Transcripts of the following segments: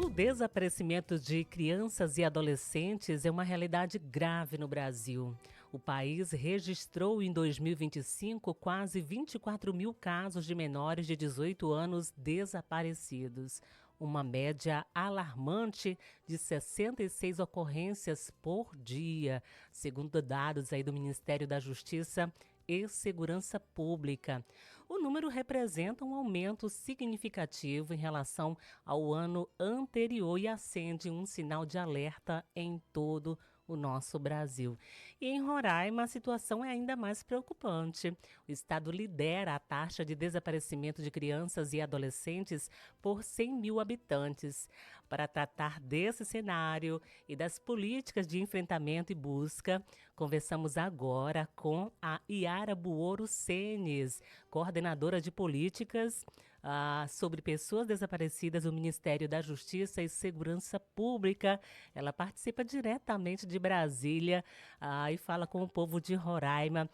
O desaparecimento de crianças e adolescentes é uma realidade grave no Brasil. O país registrou em 2025 quase 24 mil casos de menores de 18 anos desaparecidos, uma média alarmante de 66 ocorrências por dia, segundo dados aí do Ministério da Justiça e Segurança Pública. O número representa um aumento significativo em relação ao ano anterior e acende um sinal de alerta em todo o nosso Brasil. E em Roraima, a situação é ainda mais preocupante. O estado lidera a taxa de desaparecimento de crianças e adolescentes por 100 mil habitantes. Para tratar desse cenário e das políticas de enfrentamento e busca, conversamos agora com a Iara Buoro Senes, coordenadora de políticas sobre pessoas desaparecidas do Ministério da Justiça e Segurança Pública. Ela participa diretamente de Brasília e fala com o povo de Roraima.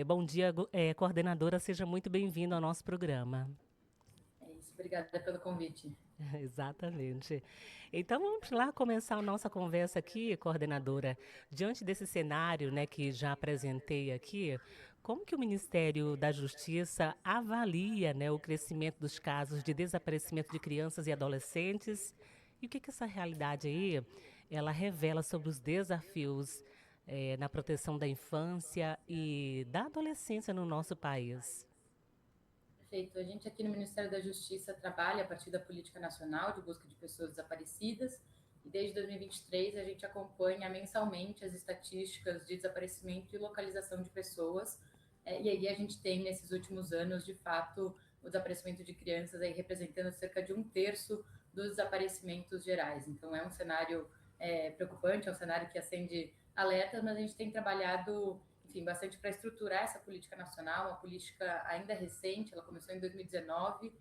Bom dia, coordenadora, seja muito bem-vinda ao nosso programa. É isso, obrigada pelo convite. Exatamente. Então vamos lá começar a nossa conversa aqui, coordenadora. Diante desse cenário, né, que já apresentei aqui, como que o Ministério da Justiça avalia, né, o crescimento dos casos de desaparecimento de crianças e adolescentes? E o que que essa realidade aí, ela revela sobre os desafios, na proteção da infância e da adolescência no nosso país? Perfeito. A gente aqui no Ministério da Justiça trabalha a partir da Política Nacional de Busca de Pessoas Desaparecidas e desde 2023 a gente acompanha mensalmente as estatísticas de desaparecimento e localização de pessoas. E aí a gente tem nesses últimos anos, de fato, o desaparecimento de crianças aí representando cerca de um terço dos desaparecimentos gerais. Então é um cenário preocupante, é um cenário que acende alerta, mas a gente tem trabalhado, enfim, bastante para estruturar essa política nacional, uma política ainda recente, ela começou em 2019,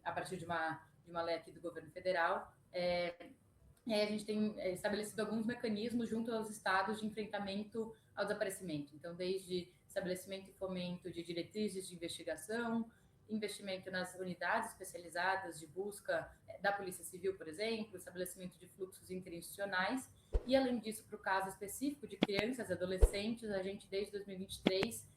a partir de uma lei aqui do governo federal, e aí a gente tem estabelecido alguns mecanismos junto aos estados de enfrentamento ao desaparecimento. Então, desde estabelecimento e fomento de diretrizes de investigação, investimento nas unidades especializadas de busca da Polícia Civil, por exemplo, estabelecimento de fluxos interinstitucionais. E, além disso, para o caso específico de crianças e adolescentes, a gente, desde 2023,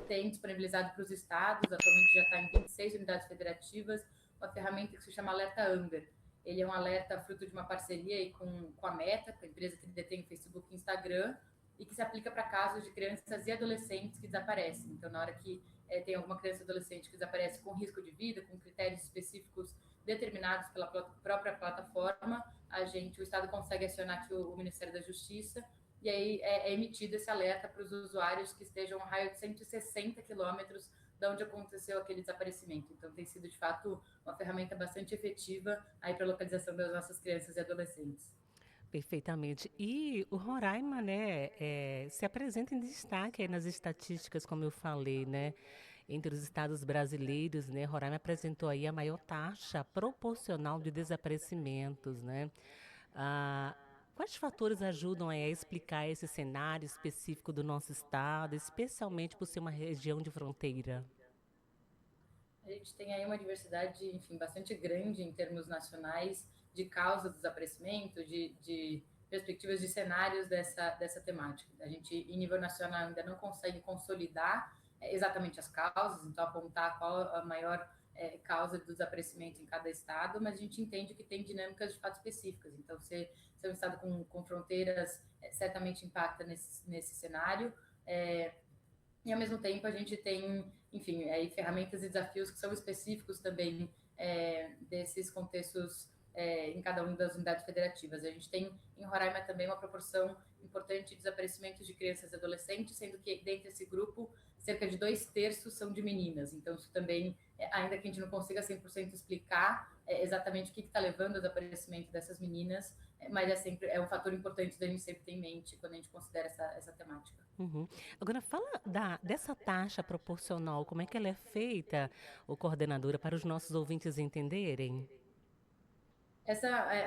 tem disponibilizado para os estados, atualmente já está em 26 unidades federativas, uma ferramenta que se chama Alerta Amber. Ele é um alerta fruto de uma parceria aí com a Meta, com a empresa que detém o Facebook e Instagram, e que se aplica para casos de crianças e adolescentes que desaparecem. Então, na hora que tem alguma criança ou adolescente que desaparece com risco de vida, com critérios específicos determinados pela própria plataforma, o Estado consegue acionar aqui o Ministério da Justiça, e aí é emitido esse alerta para os usuários que estejam a um raio de 160 quilômetros de onde aconteceu aquele desaparecimento. Então, tem sido, de fato, uma ferramenta bastante efetiva aí para a localização das nossas crianças e adolescentes. Perfeitamente. E o Roraima, né, se apresenta em destaque aí nas estatísticas, como eu falei, né, entre os estados brasileiros, né, Roraima apresentou aí a maior taxa proporcional de desaparecimentos, né. Ah, quais fatores ajudam aí a explicar esse cenário específico do nosso estado, especialmente por ser uma região de fronteira? A gente tem aí uma diversidade, enfim, bastante grande em termos nacionais de causa do desaparecimento, de perspectivas de cenários dessa temática. A gente, em nível nacional, ainda não consegue consolidar exatamente as causas, então apontar qual a maior causa do desaparecimento em cada estado, mas a gente entende que tem dinâmicas de fato específicas. Então, ser um estado com fronteiras certamente impacta nesse cenário. E, ao mesmo tempo, a gente tem, enfim, aí, ferramentas e desafios que são específicos também desses contextos em cada uma das unidades federativas. A gente tem em Roraima também uma proporção importante de desaparecimentos de crianças e adolescentes, sendo que dentro desse grupo, cerca de 2/3 são de meninas. Então, isso também, ainda que a gente não consiga 100% explicar exatamente o que está levando ao desaparecimento dessas meninas, mas é um fator importante da gente sempre ter em mente quando a gente considera essa temática. Uhum. Agora fala dessa taxa proporcional, como é que ela é feita, ô coordenadora, para os nossos ouvintes entenderem?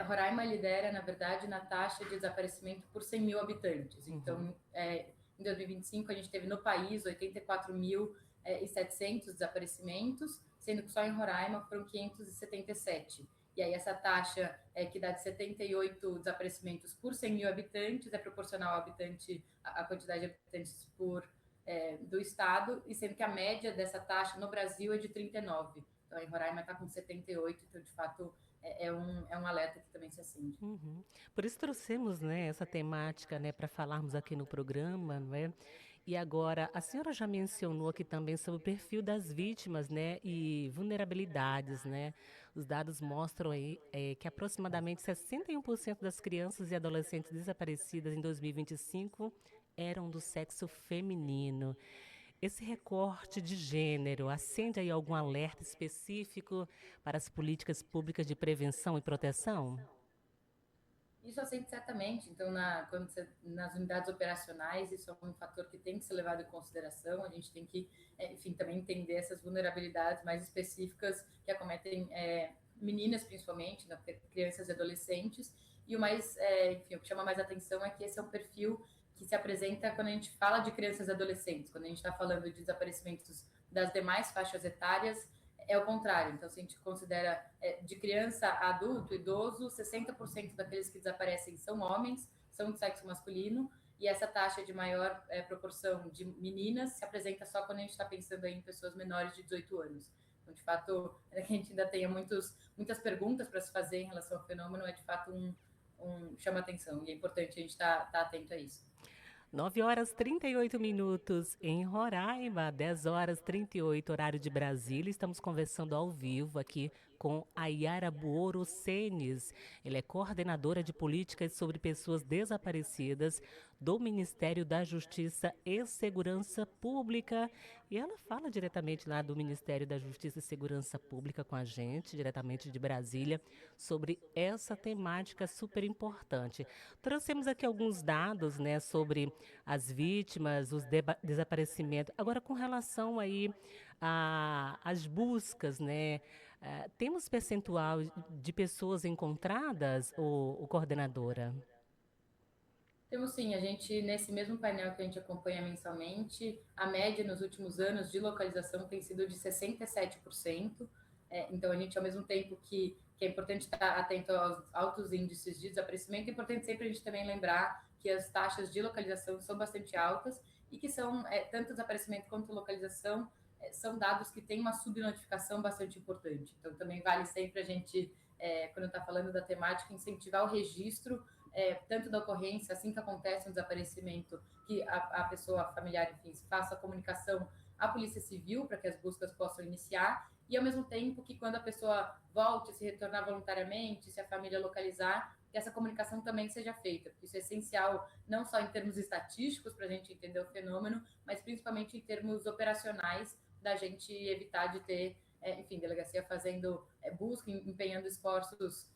Roraima lidera, na verdade, na taxa de desaparecimento por 100 mil habitantes. Uhum. Então, em 2025, a gente teve no país 84.700 desaparecimentos, sendo que só em Roraima foram 577. e aí essa taxa que dá de 78 desaparecimentos por 100 mil habitantes é proporcional ao habitante, à quantidade de habitantes do estado, e sendo que a média dessa taxa no Brasil é de 39. Então, em Roraima está com 78, então, de fato, é um alerta que também se acende. Uhum. Por isso trouxemos, né, essa temática, né, para falarmos aqui no programa, não é? E agora, a senhora já mencionou aqui também sobre o perfil das vítimas, né, e vulnerabilidades, né? Os dados mostram aí que aproximadamente 61% das crianças e adolescentes desaparecidas em 2025 eram do sexo feminino. Esse recorte de gênero acende aí algum alerta específico para as políticas públicas de prevenção e proteção? Isso acende certamente. Então, nas unidades operacionais, isso é um fator que tem que ser levado em consideração. A gente tem que, enfim, também entender essas vulnerabilidades mais específicas que acometem meninas, principalmente, né, crianças e adolescentes. E enfim, o que chama mais atenção é que esse é um perfil que se apresenta quando a gente fala de crianças e adolescentes. Quando a gente está falando de desaparecimentos das demais faixas etárias, é o contrário. Então, se a gente considera de criança a adulto, idoso, 60% daqueles que desaparecem são homens, são de sexo masculino, e essa taxa de maior proporção de meninas se apresenta só quando a gente está pensando em pessoas menores de 18 anos. Então, de fato, que a gente ainda tenha muitas perguntas para se fazer em relação ao fenômeno, é de fato chama atenção, e é importante a gente estar atento a isso. 9h38 em Roraima, 10h38 horário de Brasília. Estamos conversando ao vivo aqui com a Yara Buoro Senes. Ela é coordenadora de políticas sobre pessoas desaparecidas do Ministério da Justiça e Segurança Pública. E ela fala diretamente lá do Ministério da Justiça e Segurança Pública com a gente, diretamente de Brasília, sobre essa temática super importante. Trouxemos aqui alguns dados, né, sobre as vítimas, os desaparecimentos. Agora, com relação aí às buscas, né, temos percentual de pessoas encontradas, coordenadora? Temos sim, a gente, nesse mesmo painel que a gente acompanha mensalmente, a média nos últimos anos de localização tem sido de 67%. Então, a gente, ao mesmo tempo que é importante estar atento aos altos índices de desaparecimento, é importante sempre a gente também lembrar que as taxas de localização são bastante altas e que são, tanto desaparecimento quanto localização, são dados que têm uma subnotificação bastante importante. Então, também vale sempre a gente, quando está falando da temática, incentivar o registro tanto da ocorrência, assim que acontece um desaparecimento, que a pessoa familiar, enfim, faça a comunicação à Polícia Civil para que as buscas possam iniciar, e ao mesmo tempo que quando a pessoa volte, se retornar voluntariamente, se a família localizar, que essa comunicação também seja feita, porque isso é essencial não só em termos estatísticos para a gente entender o fenômeno, mas principalmente em termos operacionais, da gente evitar de ter, enfim, delegacia fazendo busca, empenhando esforços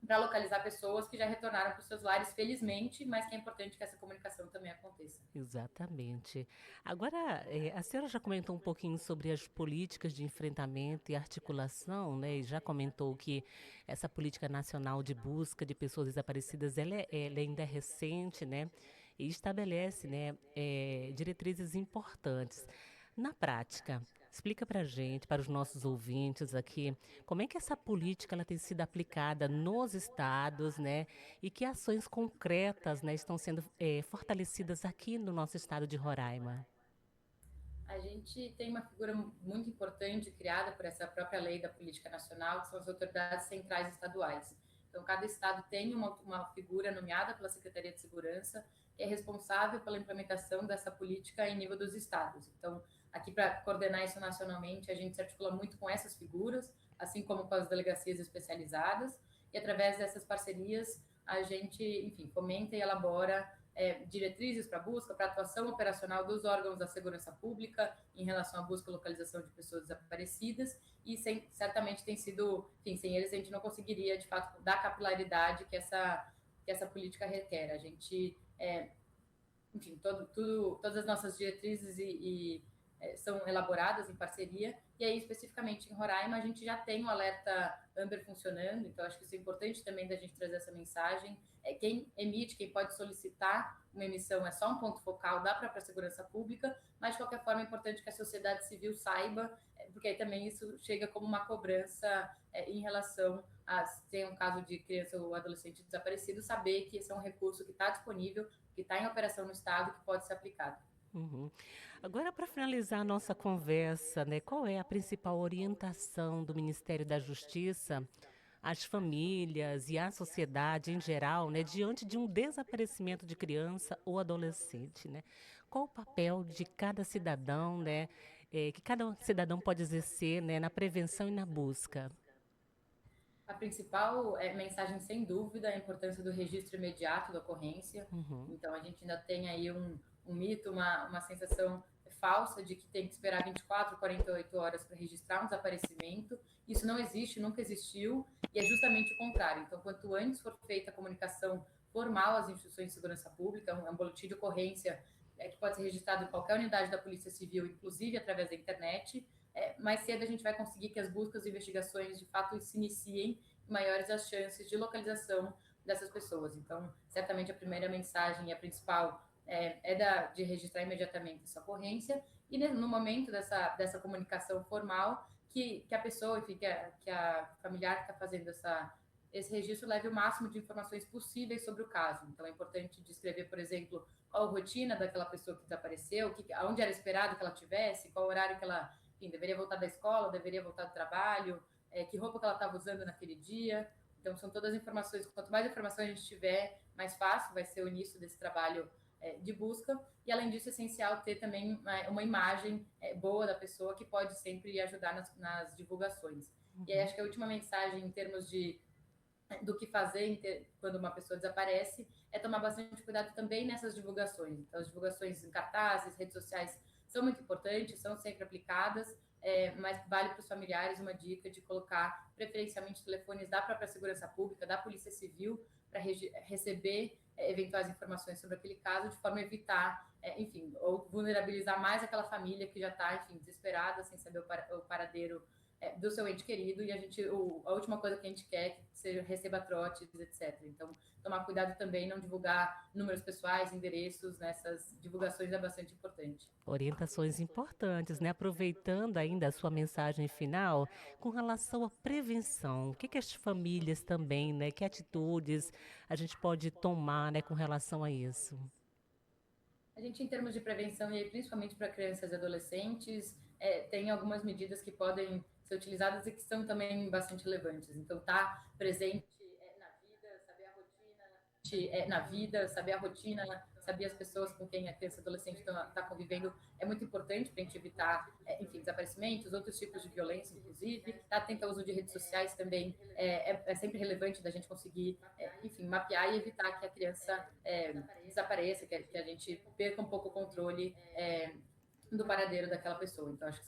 para localizar pessoas que já retornaram para os seus lares, felizmente, mas que é importante que essa comunicação também aconteça. Exatamente. Agora, a senhora já comentou um pouquinho sobre as políticas de enfrentamento e articulação, né? E já comentou que essa política nacional de busca de pessoas desaparecidas, ela ainda é recente, né? E estabelece, né, diretrizes importantes. Na prática, explica para a gente, para os nossos ouvintes aqui, como é que essa política ela tem sido aplicada nos estados, né? E que ações concretas, né, estão sendo fortalecidas aqui no nosso estado de Roraima? A gente tem uma figura muito importante criada por essa própria lei da política nacional, que são as autoridades centrais estaduais. Então, cada estado tem uma figura nomeada pela Secretaria de Segurança, que é responsável pela implementação dessa política em nível dos estados. Então, aqui para coordenar isso nacionalmente, a gente se articula muito com essas figuras, assim como com as delegacias especializadas, e através dessas parcerias, a gente, enfim, fomenta e elabora diretrizes para busca, para atuação operacional dos órgãos da segurança pública em relação à busca e localização de pessoas desaparecidas, e certamente tem sido, enfim, sem eles a gente não conseguiria, de fato, dar a capilaridade que essa política requer. A gente, enfim, todas as nossas diretrizes são elaboradas em parceria, e aí especificamente em Roraima a gente já tem o alerta Amber funcionando, então acho que isso é importante também da gente trazer essa mensagem. Quem emite, quem pode solicitar uma emissão é só um ponto focal da própria segurança pública, mas de qualquer forma é importante que a sociedade civil saiba porque aí também isso chega como uma cobrança em relação a se tem um caso de criança ou adolescente desaparecido, saber que esse é um recurso que está disponível, que está em operação no Estado, que pode ser aplicado. Uhum. Agora, para finalizar a nossa conversa, né, qual é a principal orientação do Ministério da Justiça às famílias e à sociedade em geral, né, diante de um desaparecimento de criança ou adolescente, né? Qual o papel de cada cidadão, né, que cada cidadão pode exercer, né, na prevenção e na busca? A principal mensagem, sem dúvida, é a importância do registro imediato da ocorrência. Uhum. Então, a gente ainda tem aí um mito, uma sensação falsa de que tem que esperar 24, 48 horas para registrar um desaparecimento. Isso não existe, nunca existiu, e é justamente o contrário. Então, quanto antes for feita a comunicação formal às instituições de segurança pública, um boletim de ocorrência que pode ser registrado em qualquer unidade da Polícia Civil, inclusive através da internet, mais cedo a gente vai conseguir que as buscas e investigações de fato se iniciem, maiores as chances de localização dessas pessoas. Então, certamente a primeira mensagem e a principal de registrar imediatamente essa ocorrência e no momento dessa comunicação formal que a pessoa, enfim, que a familiar que está fazendo esse registro leve o máximo de informações possíveis sobre o caso. Então, é importante descrever, por exemplo, qual a rotina daquela pessoa que desapareceu, onde era esperado que ela tivesse, qual o horário que ela, enfim, deveria voltar da escola, deveria voltar do trabalho, que roupa que ela estava usando naquele dia. Então, são todas informações. Quanto mais informações a gente tiver, mais fácil vai ser o início desse trabalho de busca. E, além disso, é essencial ter também uma imagem boa da pessoa, que pode sempre ajudar nas divulgações. E aí, acho que a última mensagem, em termos do que fazer quando uma pessoa desaparece, é tomar bastante cuidado também nessas divulgações. Então, as divulgações em cartazes, redes sociais, são muito importantes, são sempre aplicadas, mas vale para os familiares uma dica de colocar preferencialmente telefones da própria segurança pública, da Polícia Civil, para receber eventuais informações sobre aquele caso, de forma a evitar, enfim, ou vulnerabilizar mais aquela família que já está, enfim, desesperada, sem saber o paradeiro do seu ente querido, e a última coisa que a gente quer é que você receba trotes, etc. Então, tomar cuidado também, não divulgar números pessoais, endereços, nessas divulgações é bastante importante. Orientações importantes, né? Aproveitando ainda a sua mensagem final, com relação à prevenção, o que que as famílias também, né? Que atitudes a gente pode tomar, né, com relação a isso? A gente, em termos de prevenção, e aí, principalmente para crianças e adolescentes, tem algumas medidas que podem ser utilizadas e que são também bastante relevantes. Então, tá presente na vida, saber a rotina, saber a rotina, saber as pessoas com quem a criança e adolescente está convivendo é muito importante para a gente evitar, enfim, desaparecimentos, outros tipos de violência, inclusive. Estar atento ao uso de redes sociais também é sempre relevante da gente conseguir, enfim, mapear e evitar que a criança desapareça, que a gente perca um pouco o controle do paradeiro daquela pessoa. Então, acho que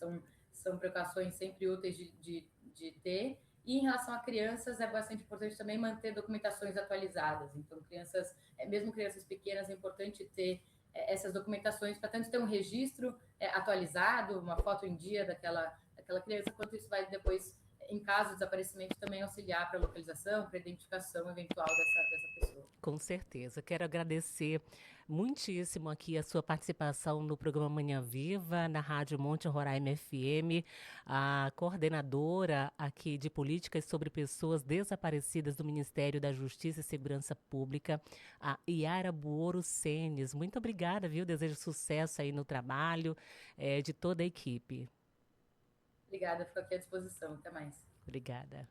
são precauções sempre úteis de ter. E em relação a crianças, é bastante importante também manter documentações atualizadas. Então, mesmo crianças pequenas, é importante ter essas documentações para tanto ter um registro atualizado, uma foto em dia daquela criança, quanto isso vai depois, em caso de desaparecimento, também auxiliar para a localização, para a identificação eventual dessa pessoa. Com certeza. Quero agradecer muitíssimo aqui a sua participação no programa Manhã Viva, na Rádio Monte Roraima FM, a coordenadora aqui de políticas sobre pessoas desaparecidas do Ministério da Justiça e Segurança Pública, a Yara Buoro Senes. Muito obrigada, viu? Desejo sucesso aí no trabalho de toda a equipe. Obrigada, fico aqui à disposição. Até mais. Obrigada.